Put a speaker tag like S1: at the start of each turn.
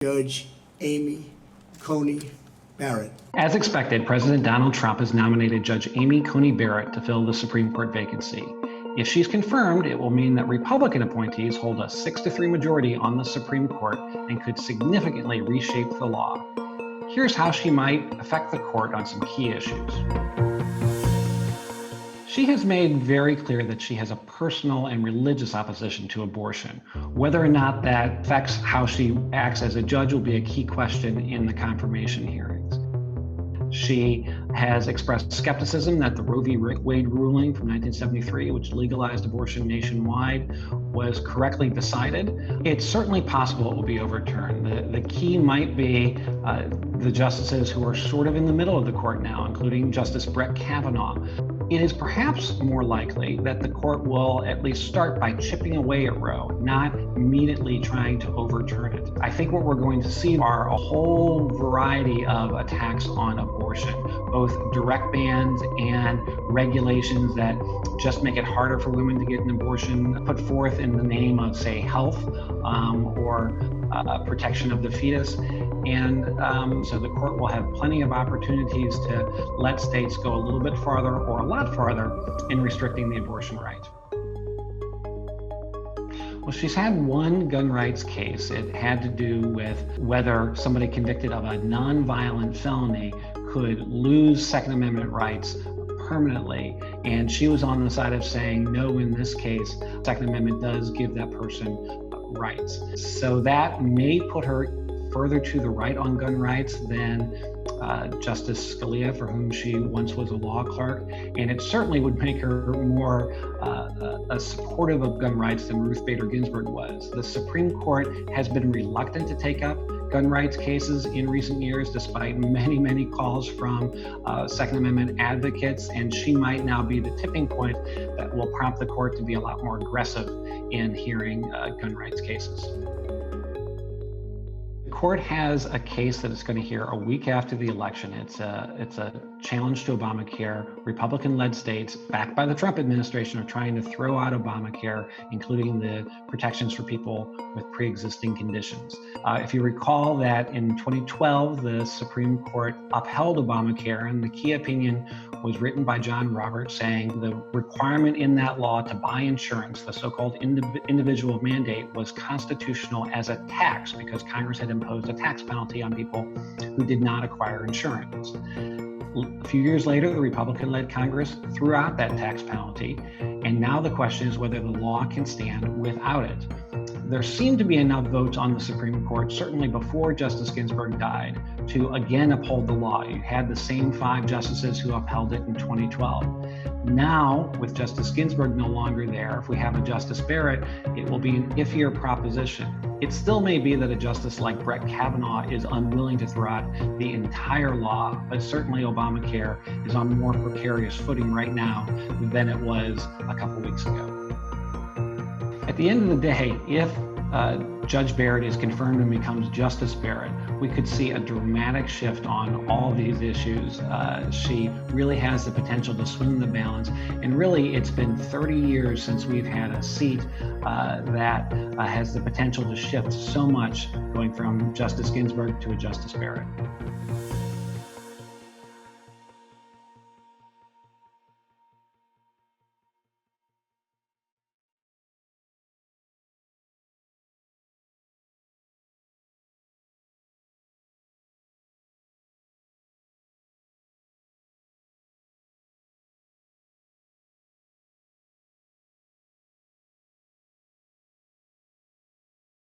S1: Judge Amy Coney Barrett.
S2: As expected, President Donald Trump has nominated Judge Amy Coney Barrett to fill the Supreme Court vacancy. If she's confirmed, it will mean that Republican appointees hold a 6-3 majority on the Supreme Court and could significantly reshape the law. Here's how she might affect the court on some key issues. She has made very clear that she has a personal and religious opposition to abortion. Whether or not that affects how she acts as a judge will be a key question in the confirmation hearings. She has expressed skepticism that the Roe v. Wade ruling from 1973, which legalized abortion nationwide, was correctly decided. It's certainly possible it will be overturned. The key might be the justices who are sort of in the middle of the court now, including Justice Brett Kavanaugh. It is perhaps more likely that the court will at least start by chipping away at Roe, not immediately trying to overturn it. I think what we're going to see are a whole variety of attacks on abortion, both direct bans and regulations that just make it harder for women to get an abortion, put forth in the name of, say, health or protection of the fetus. And so the court will have plenty of opportunities to let states go a little bit farther or a lot farther in restricting the abortion right. Well, she's had one gun rights case. It had to do with whether somebody convicted of a nonviolent felony could lose Second Amendment rights permanently. And she was on the side of saying, no, in this case, Second Amendment does give that person rights. So that may put her further to the right on gun rights than Justice Scalia, for whom she once was a law clerk, and it certainly would make her more supportive of gun rights than Ruth Bader Ginsburg was. The Supreme Court has been reluctant to take up gun rights cases in recent years, despite many calls from Second Amendment advocates, and she might now be the tipping point that will prompt the court to be a lot more aggressive in hearing gun rights cases. The court has a case that it's going to hear a week after the election. It's a challenge to Obamacare. Republican-led states, backed by the Trump administration, are trying to throw out Obamacare, including the protections for people with pre-existing conditions. If you recall that in 2012, the Supreme Court upheld Obamacare, and the key opinion was written by John Roberts saying the requirement in that law to buy insurance, the so-called individual mandate, was constitutional as a tax because Congress had imposed a tax penalty on people who did not acquire insurance. A few years later, the Republican-led Congress threw out that tax penalty, and now the question is whether the law can stand without it. There seemed to be enough votes on the Supreme Court, certainly before Justice Ginsburg died, to again uphold the law. You had the same 5 justices who upheld it in 2012. Now, with Justice Ginsburg no longer there, if we have a Justice Barrett, it will be an iffier proposition. It still may be that a justice like Brett Kavanaugh is unwilling to throw out the entire law, but certainly Obamacare is on more precarious footing right now than it was a couple weeks ago. At the end of the day, if Judge Barrett is confirmed and becomes Justice Barrett, we could see a dramatic shift on all these issues. She really has the potential to swing the balance. And really, it's been 30 years since we've had a seat that has the potential to shift so much, going from Justice Ginsburg to a Justice Barrett.